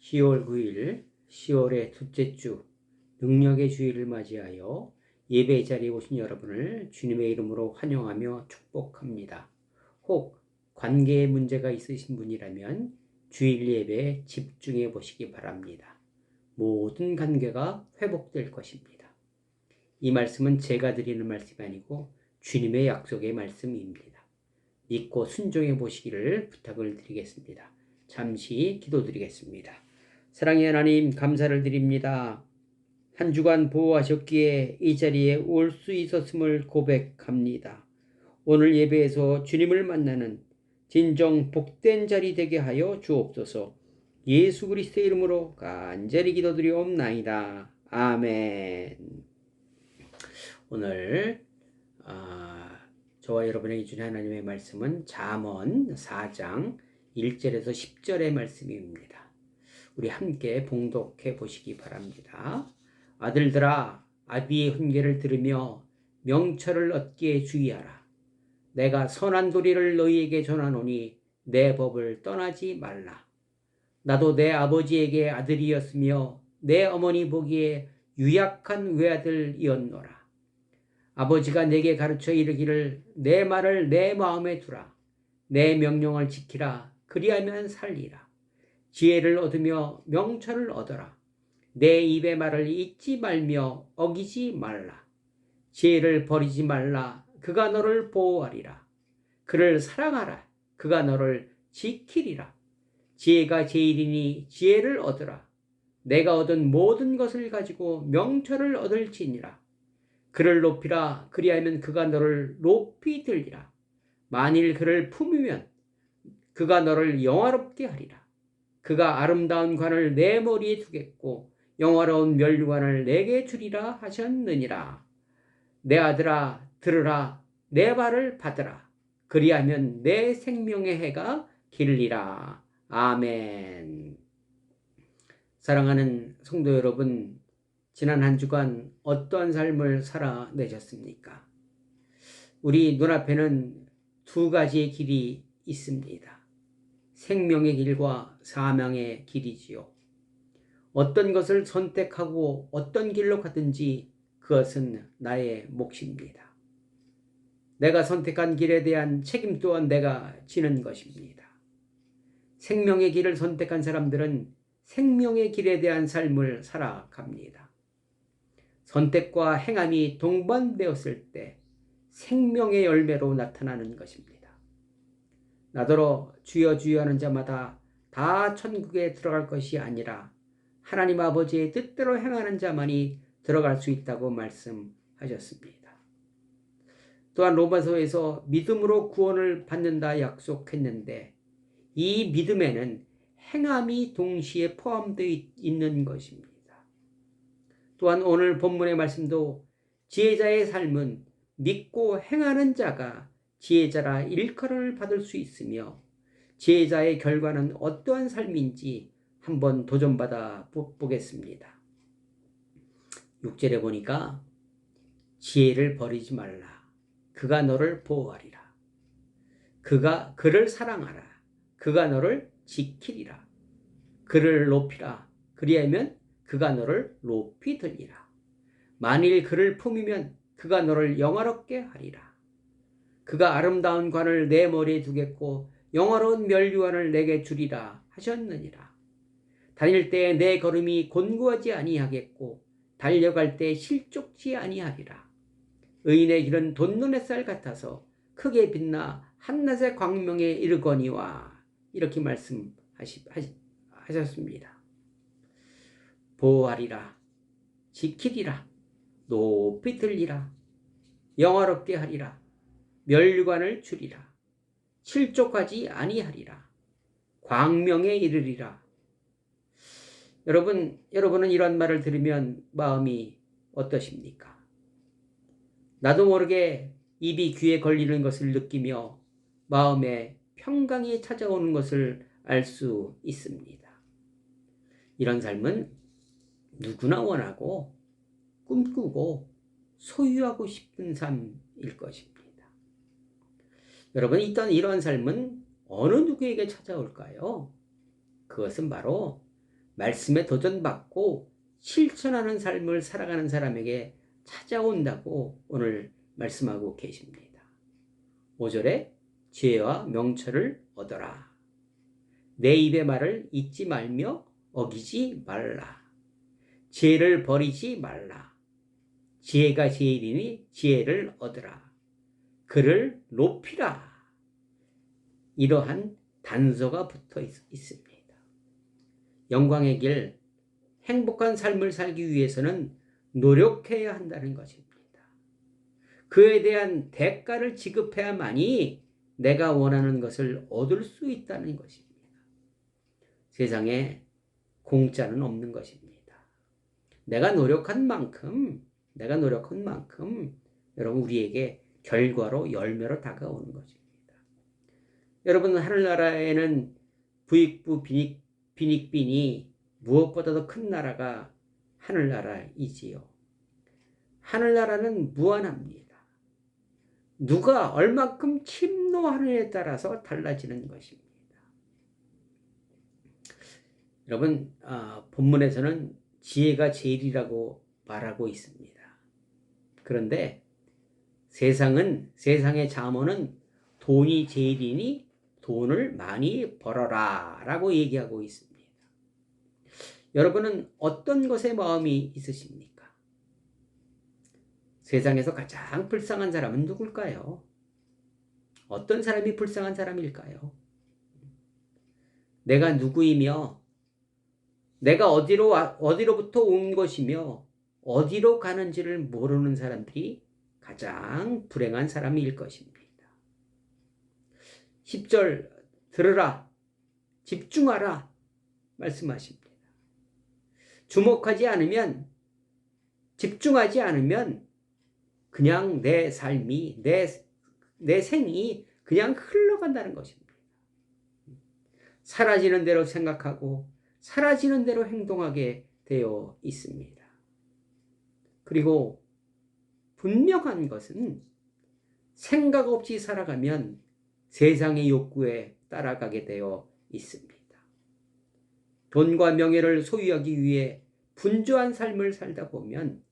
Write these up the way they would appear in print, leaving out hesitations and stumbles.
10월 9일, 10월의 둘째 주, 능력의 주일을 맞이하여 예배 자리에 오신 여러분을 주님의 이름으로 환영하며 축복합니다. 혹 관계에 문제가 있으신 분이라면 주일 예배에 집중해 보시기 바랍니다. 모든 관계가 회복될 것입니다. 이 말씀은 제가 드리는 말씀이 아니고 주님의 약속의 말씀입니다. 믿고 순종해 보시기를 부탁을 드리겠습니다. 잠시 기도드리겠습니다. 사랑의 하나님, 감사를 드립니다. 한 주간 보호하셨기에 이 자리에 올 수 있었음을 고백합니다. 오늘 예배에서 주님을 만나는 진정 복된 자리 되게 하여 주옵소서. 예수 그리스도의 이름으로 간절히 기도드리옵나이다. 아멘. 오늘 저와 여러분에게 주신 하나님의 말씀은 잠언 4장 1절에서 10절의 말씀입니다. 우리 함께 봉독해 보시기 바랍니다. 아들들아, 아비의 훈계를 들으며 명철을 얻기에 주의하라. 내가 선한 도리를 너희에게 전하노니 내 법을 떠나지 말라. 나도 내 아버지에게 아들이었으며 내 어머니 보기에 유약한 외아들이었노라. 아버지가 내게 가르쳐 이르기를 내 말을 내 마음에 두라. 내 명령을 지키라. 그리하면 살리라. 지혜를 얻으며 명철을 얻어라. 내 입의 말을 잊지 말며 어기지 말라. 지혜를 버리지 말라. 그가 너를 보호하리라. 그를 사랑하라. 그가 너를 지키리라. 지혜가 제일이니 지혜를 얻으라. 내가 얻은 모든 것을 가지고 명철을 얻을지니라. 그를 높이라. 그리하면 그가 너를 높이 들리라. 만일 그를 품으면 그가 너를 영화롭게 하리라. 그가 아름다운 관을 내 머리에 두겠고 영화로운 면류관을 내게 주리라 하셨느니라. 내 아들아, 들으라. 내 말을 받으라. 그리하면 내 생명의 해가 길리라. 아멘. 사랑하는 성도 여러분, 지난 한 주간 어떠한 삶을 살아내셨습니까? 우리 눈앞에는 두 가지의 길이 있습니다. 생명의 길과 사망의 길이지요. 어떤 것을 선택하고 어떤 길로 가든지 그것은 나의 몫입니다. 내가 선택한 길에 대한 책임 또한 내가 지는 것입니다. 생명의 길을 선택한 사람들은 생명의 길에 대한 삶을 살아갑니다. 선택과 행함이 동반되었을 때 생명의 열매로 나타나는 것입니다. 나더러 주여 주여 하는 자마다 다 천국에 들어갈 것이 아니라 하나님 아버지의 뜻대로 행하는 자만이 들어갈 수 있다고 말씀하셨습니다. 또한 로마서에서 믿음으로 구원을 받는다 약속했는데 이 믿음에는 행함이 동시에 포함되어 있는 것입니다. 또한 오늘 본문의 말씀도 지혜자의 삶은 믿고 행하는 자가 지혜자라 일컬음을 받을 수 있으며 지혜자의 결과는 어떠한 삶인지 한번 도전받아 보겠습니다. 6절에 보니까 지혜를 버리지 말라. 그가 너를 보호하리라. 그를 사랑하라. 그가 너를 지키리라. 그를 높이라. 그리하면 그가 너를 높이 들리라. 만일 그를 품으면 그가 너를 영화롭게 하리라. 그가 아름다운 관을 내 머리에 두겠고 영화로운 면류관을 내게 주리라 하셨느니라. 다닐 때에 내 걸음이 곤고하지 아니하겠고 달려갈 때 실족지 아니하리라. 의인의 길은 돋는 햇살 같아서 크게 빛나 한낮의 광명에 이르거니와. 이렇게 말씀하셨습니다. 보호하리라. 지키리라. 높이 들리라. 영화롭게 하리라. 면류관을 주리라. 실족하지 아니하리라. 광명에 이르리라. 여러분은 이런 말을 들으면 마음이 어떠십니까? 나도 모르게 입이 귀에 걸리는 것을 느끼며 마음에 평강이 찾아오는 것을 알 수 있습니다. 이런 삶은 누구나 원하고 꿈꾸고 소유하고 싶은 삶일 것입니다. 여러분, 이런 삶은 어느 누구에게 찾아올까요? 그것은 바로 말씀에 도전받고 실천하는 삶을 살아가는 사람에게 찾아온다고 오늘 말씀하고 계십니다. 5절에 지혜와 명철을 얻어라. 내 입의 말을 잊지 말며 어기지 말라. 지혜를 버리지 말라. 지혜가 제일이니 지혜를 얻으라. 그를 높이라. 이러한 단서가 붙어 있습니다. 영광의 길, 행복한 삶을 살기 위해서는 노력해야 한다는 것입니다. 그에 대한 대가를 지급해야만이 내가 원하는 것을 얻을 수 있다는 것입니다. 세상에 공짜는 없는 것입니다. 내가 노력한 만큼 여러분 우리에게 결과로 열매로 다가오는 것입니다. 여러분 하늘나라에는 부익부 빈익빈이 무엇보다도 큰 나라가 하늘나라이지요. 하늘나라는 무한합니다. 누가 얼만큼 침노하느냐에 따라서 달라지는 것입니다. 여러분 본문에서는 지혜가 제일이라고 말하고 있습니다. 그런데 세상의 잠언은 돈이 제일이니 돈을 많이 벌어라 라고 얘기하고 있습니다. 여러분은 어떤 것에 마음이 있으십니까? 세상에서 가장 불쌍한 사람은 누굴까요? 어떤 사람이 불쌍한 사람일까요? 내가 누구이며 내가 어디로부터 온 것이며 어디로 가는지를 모르는 사람들이 가장 불행한 사람일 것입니다. 10절 들으라, 집중하라 말씀하십니다. 주목하지 않으면, 집중하지 않으면 그냥 내 삶이, 내 생이 그냥 흘러간다는 것입니다. 사라지는 대로 생각하고 사라지는 대로 행동하게 되어 있습니다. 그리고 분명한 것은 생각 없이 살아가면 세상의 욕구에 따라가게 되어 있습니다. 돈과 명예를 소유하기 위해 분주한 삶을 살다 보면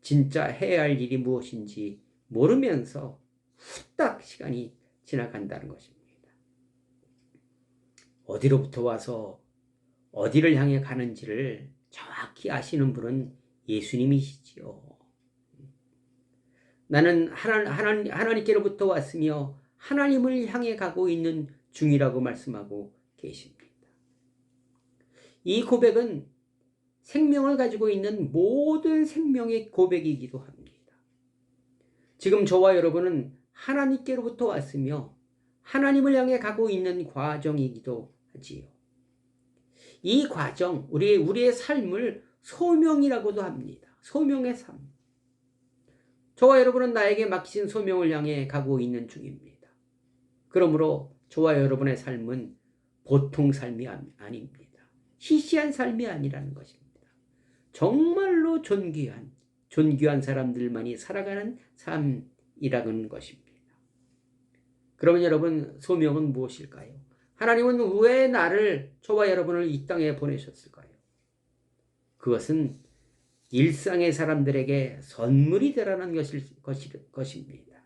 진짜 해야 할 일이 무엇인지 모르면서 후딱 시간이 지나간다는 것입니다. 어디로부터 와서 어디를 향해 가는지를 정확히 아시는 분은 예수님이시지요. 나는 하나님께로부터 왔으며 하나님을 향해 가고 있는 중이라고 말씀하고 계십니다. 이 고백은 생명을 가지고 있는 모든 생명의 고백이기도 합니다. 지금 저와 여러분은 하나님께로부터 왔으며 하나님을 향해 가고 있는 과정이기도 하지요. 이 과정, 우리의 삶을 소명이라고도 합니다. 소명의 삶. 저와 여러분은 나에게 맡기신 소명을 향해 가고 있는 중입니다. 그러므로 저와 여러분의 삶은 보통 삶이 아닙니다. 시시한 삶이 아니라는 것입니다. 정말로 존귀한 사람들만이 살아가는 삶이라는 것입니다. 그러면 여러분, 소명은 무엇일까요? 하나님은 왜 저와 여러분을 이 땅에 보내셨을까요? 그것은 일상의 사람들에게 선물이 되라는 것입니다.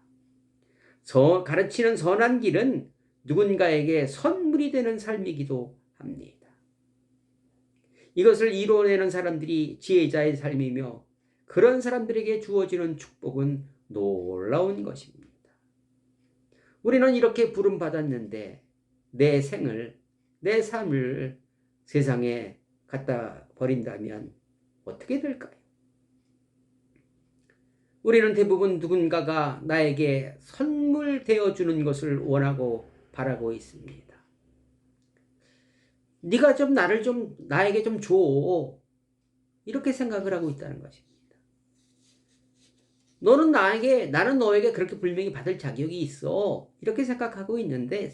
가르치는 선한 길은 누군가에게 선물이 되는 삶이기도 합니다. 이것을 이루어내는 사람들이 지혜자의 삶이며 그런 사람들에게 주어지는 축복은 놀라운 것입니다. 우리는 이렇게 부름받았는데 내 삶을 세상에 갖다 버린다면 어떻게 될까요? 우리는 대부분 누군가가 나에게 선물되어 주는 것을 원하고 바라고 있습니다. 네가 나에게 좀 줘. 이렇게 생각을 하고 있다는 것입니다. 나는 너에게 그렇게 분명히 받을 자격이 있어. 이렇게 생각하고 있는데,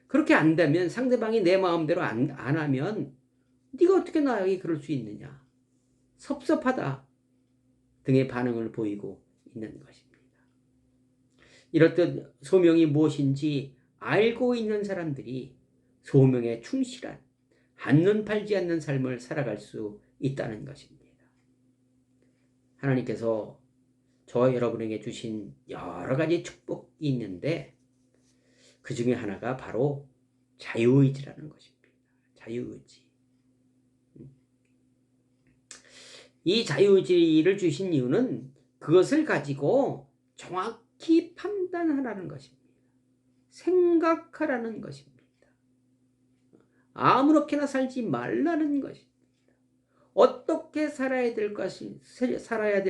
그렇게 안 되면, 상대방이 내 마음대로 안 하면, 네가 어떻게 나에게 그럴 수 있느냐. 섭섭하다 등의 반응을 보이고 있는 것입니다. 이렇듯 소명이 무엇인지 알고 있는 사람들이 소명에 충실한, 한눈 팔지 않는 삶을 살아갈 수 있다는 것입니다. 하나님께서 저와 여러분에게 주신 여러 가지 축복이 있는데 그 중에 하나가 바로 자유의지라는 것입니다. 자유의지. 이 자유의지를 주신 이유는 그것을 가지고 정확히 판단하라는 것입니다. 생각하라는 것입니다. 아무렇게나 살지 말라는 것입니다. 어떻게 살아야 될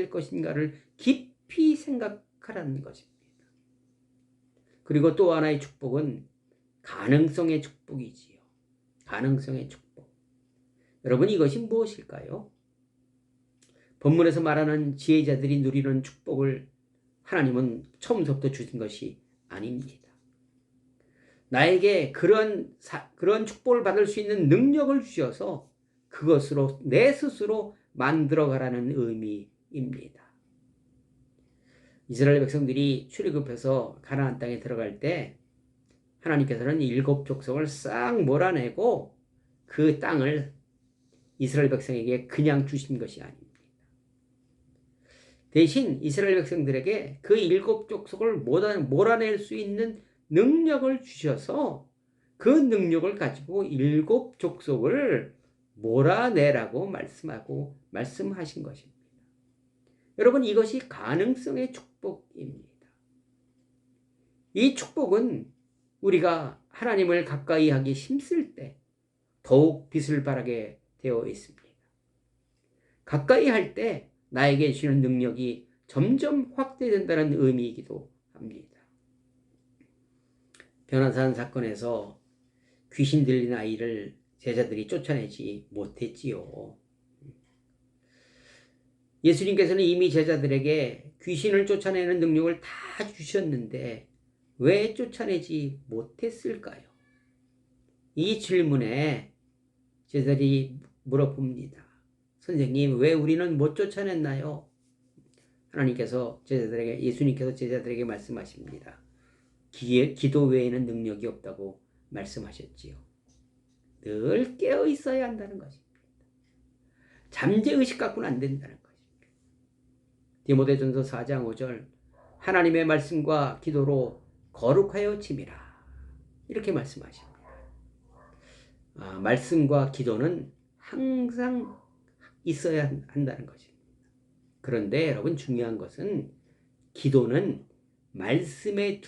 것인가를 깊이 생각하라는 것입니다. 그리고 또 하나의 축복은 가능성의 축복이지요. 가능성의 축복. 여러분, 이것이 무엇일까요? 본문에서 말하는 지혜자들이 누리는 축복을 하나님은 처음부터 주신 것이 아닙니다. 나에게 그런 축복을 받을 수 있는 능력을 주셔서 그것으로 내 스스로 만들어가라는 의미입니다. 이스라엘 백성들이 출애굽해서 가나안 땅에 들어갈 때 하나님께서는 7 족속을 싹 몰아내고 그 땅을 이스라엘 백성에게 그냥 주신 것이 아닙니다. 대신 이스라엘 백성들에게 그 7 족속을 몰아낼 수 있는 능력을 주셔서 그 능력을 가지고 7 족속을 몰아내라고 말씀하신 것입니다. 여러분, 이것이 가능성의 축복입니다. 이 축복은 우리가 하나님을 가까이 하기 힘쓸 때 더욱 빛을 발하게 되어 있습니다. 가까이 할 때 나에게 주시는 능력이 점점 확대된다는 의미이기도 합니다. 변화산 사건에서 귀신 들린 아이를 제자들이 쫓아내지 못했지요. 예수님께서는 이미 제자들에게 귀신을 쫓아내는 능력을 다 주셨는데 왜 쫓아내지 못했을까요? 이 질문에 제자들이 물어봅니다. 선생님, 왜 우리는 못 쫓아냈나요? 예수님께서 제자들에게 말씀하십니다. 기도 외에는 능력이 없다고 말씀하셨지요. 늘 깨어 있어야 한다는 것입니다. 잠재의식 갖고는 안 된다는 것입니다. 디모데전서 4장 5절 하나님의 말씀과 기도로 거룩하여 지미라 이렇게 말씀하십니다. 말씀과 기도는 항상 있어야 한다는 것입니다. 그런데 여러분, 중요한 것은 기도는 말씀에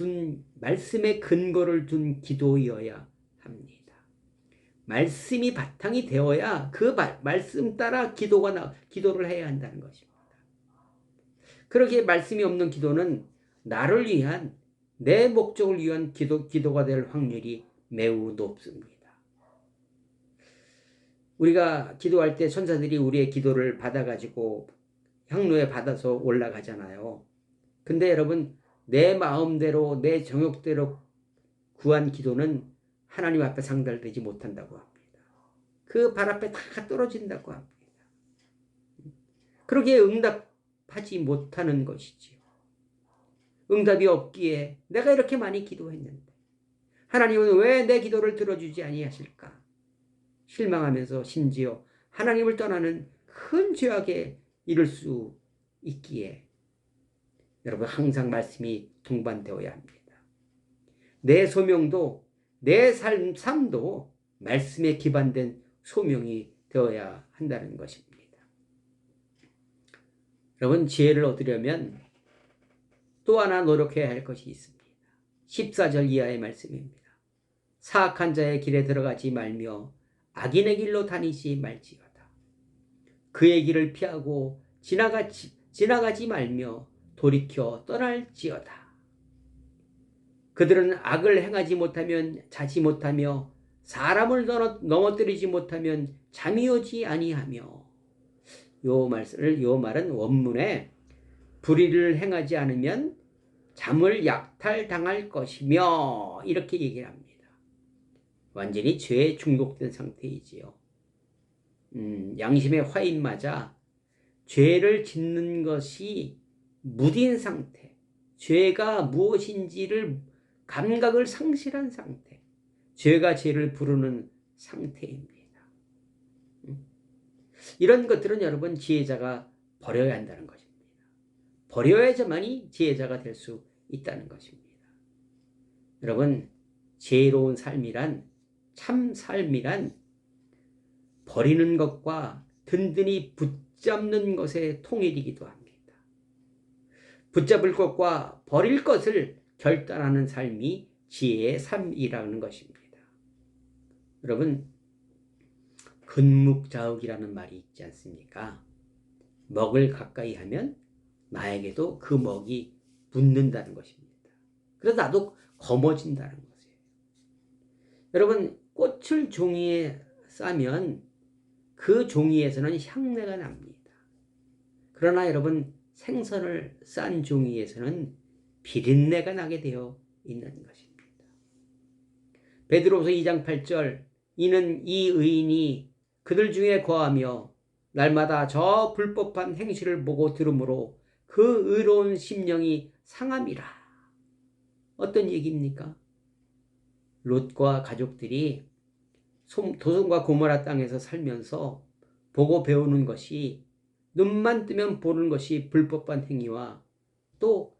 근거를 둔 기도여야 합니다. 말씀이 바탕이 되어야 그 말씀 따라 기도를 해야 한다는 것입니다. 그렇게 말씀이 없는 기도는 나를 위한, 내 목적을 위한 기도가 될 확률이 매우 높습니다. 우리가 기도할 때 천사들이 우리의 기도를 받아가지고 향로에 받아서 올라가잖아요. 근데 여러분, 내 마음대로 내 정욕대로 구한 기도는 하나님 앞에 상달되지 못한다고 합니다. 그 발 앞에 다 떨어진다고 합니다. 그러기에 응답하지 못하는 것이지요. 응답이 없기에 내가 이렇게 많이 기도했는데 하나님은 왜 내 기도를 들어주지 아니하실까? 실망하면서 심지어 하나님을 떠나는 큰 죄악에 이를 수 있기에 여러분, 항상 말씀이 동반되어야 합니다. 내 소명도, 내 삶도 말씀에 기반된 소명이 되어야 한다는 것입니다. 여러분, 지혜를 얻으려면 또 하나 노력해야 할 것이 있습니다. 14절 이하의 말씀입니다. 사악한 자의 길에 들어가지 말며 악인의 길로 다니지 말지어다. 그의 길을 피하고 지나가지 말며 돌이켜 떠날지어다. 그들은 악을 행하지 못하면 자지 못하며 사람을 넘어뜨리지 못하면 잠이 오지 아니하며. 요 말은 원문에 불의를 행하지 않으면 잠을 약탈당할 것이며 이렇게 얘기를 합니다. 완전히 죄에 중독된 상태이지요. 양심의 화인 맞아 죄를 짓는 것이 무딘 상태, 죄가 무엇인지를 감각을 상실한 상태, 죄가 죄를 부르는 상태입니다. 이런 것들은 여러분 지혜자가 버려야 한다는 것입니다. 버려야지만이 지혜자가 될 수 있다는 것입니다. 여러분, 지혜로운 삶이란, 참 삶이란 버리는 것과 든든히 붙잡는 것의 통일이기도 합니다. 붙잡을 것과 버릴 것을 결단하는 삶이 지혜의 삶이라는 것입니다. 여러분, 근묵자욱이라는 말이 있지 않습니까? 먹을 가까이 하면 나에게도 그 먹이 붙는다는 것입니다. 그래서 나도 검어진다는 것이에요. 여러분, 꽃을 종이에 싸면 그 종이에서는 향내가 납니다. 그러나 여러분, 생선을 싼 종이에서는 비린내가 나게 되어 있는 것입니다. 베드로후서 2장 8절, 이는 이 의인이 그들 중에 거하며 날마다 저 불법한 행실을 보고 들으므로 그 의로운 심령이 상함이라. 어떤 얘기입니까? 롯과 가족들이 도성과 고모라 땅에서 살면서 보고 배우는 것이, 눈만 뜨면 보는 것이 불법한 행위와 또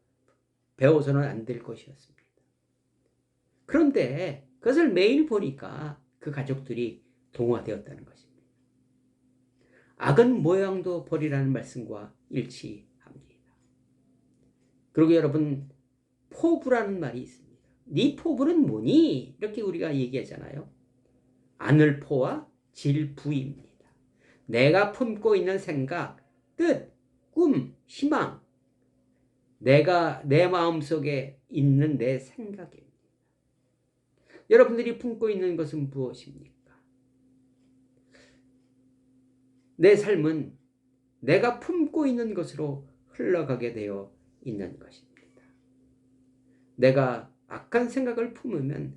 배워서는 안 될 것이었습니다. 그런데 그것을 매일 보니까 그 가족들이 동화되었다는 것입니다. 악은 모양도 버리라는 말씀과 일치합니다. 그리고 여러분, 포부라는 말이 있습니다. 네 포부는 뭐니? 이렇게 우리가 얘기하잖아요. 아늘포와 질부입니다. 내가 품고 있는 생각, 뜻, 꿈, 희망, 내가 내 마음속에 있는 내 생각입니다. 여러분들이 품고 있는 것은 무엇입니까? 내 삶은 내가 품고 있는 것으로 흘러가게 되어 있는 것입니다. 내가 악한 생각을 품으면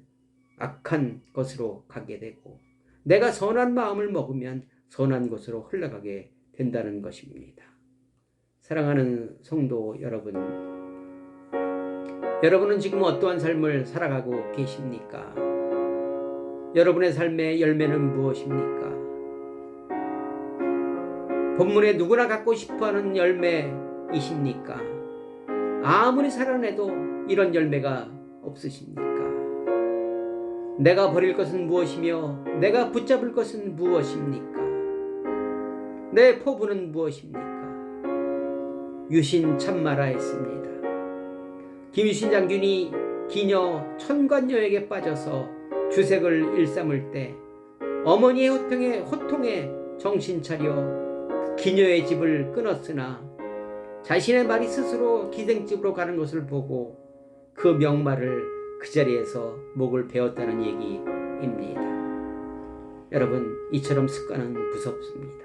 악한 것으로 가게 되고, 내가 선한 마음을 먹으면 선한 것으로 흘러가게 된다는 것입니다. 사랑하는 성도 여러분, 여러분은 지금 어떠한 삶을 살아가고 계십니까? 여러분의 삶의 열매는 무엇입니까? 본문에 누구나 갖고 싶어하는 열매이십니까? 아무리 살아내도 이런 열매가 없으십니까? 내가 버릴 것은 무엇이며 내가 붙잡을 것은 무엇입니까? 내 포부는 무엇입니까? 유신 참마라했습니다. 김유신 장군이 기녀 천관녀에게 빠져서 주색을 일삼을 때 어머니의 호통에 정신 차려 기녀의 집을 끊었으나 자신의 말이 스스로 기생집으로 가는 것을 보고 그 명말을 그 자리에서 목을 베었다는 얘기입니다. 여러분, 이처럼 습관은 무섭습니다.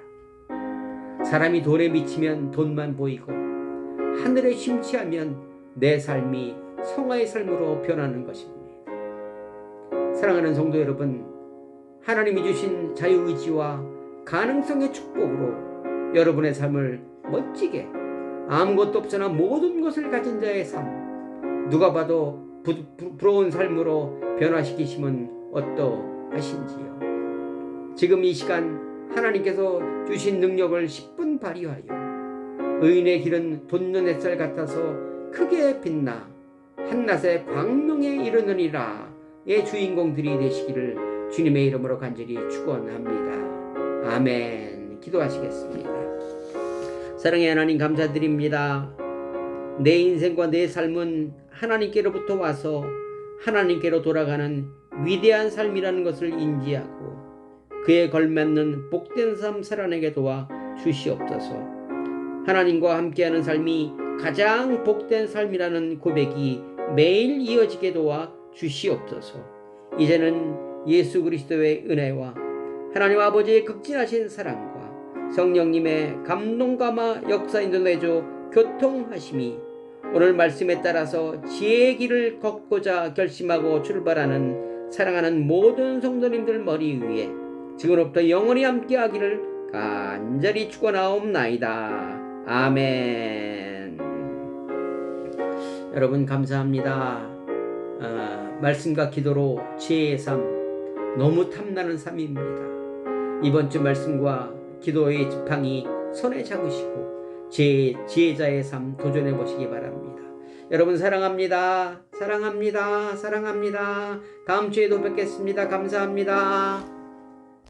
사람이 돈에 미치면 돈만 보이고 하늘에 심취하면 내 삶이 성화의 삶으로 변하는 것입니다. 사랑하는 성도 여러분, 하나님이 주신 자유의지와 가능성의 축복으로 여러분의 삶을 멋지게, 아무것도 없으나 모든 것을 가진 자의 삶, 누가 봐도 부러운 삶으로 변화시키시면 어떠하신지요? 지금 이 시간 하나님께서 주신 능력을 10분 발휘하여 의인의 길은 돋는 햇살 같아서 크게 빛나 한낮에 광명에 이르느니라의 주인공들이 되시기를 주님의 이름으로 간절히 축원합니다. 아멘. 기도하시겠습니다. 사랑의 하나님, 감사드립니다. 내 인생과 내 삶은 하나님께로부터 와서 하나님께로 돌아가는 위대한 삶이라는 것을 인지하고 그에 걸맞는 복된 삶 살아내게 도와 주시옵소서. 하나님과 함께하는 삶이 가장 복된 삶이라는 고백이 매일 이어지게 도와 주시옵소서. 이제는 예수 그리스도의 은혜와 하나님 아버지의 극진하신 사랑과 성령님의 감동감화 역사인도 내줘 교통하심이 오늘 말씀에 따라서 지혜의 길을 걷고자 결심하고 출발하는 사랑하는 모든 성도님들 머리 위에 지금부터 영원히 함께하기를 간절히 축원하옵나이다. 아멘. 여러분 감사합니다. 말씀과 기도로 지혜의 삶, 너무 탐나는 삶입니다. 이번 주 말씀과 기도의 지팡이 손에 잡으시고 제 지혜자의 삶 도전해 보시기 바랍니다. 여러분 사랑합니다. 사랑합니다. 사랑합니다. 다음 주에도 뵙겠습니다. 감사합니다.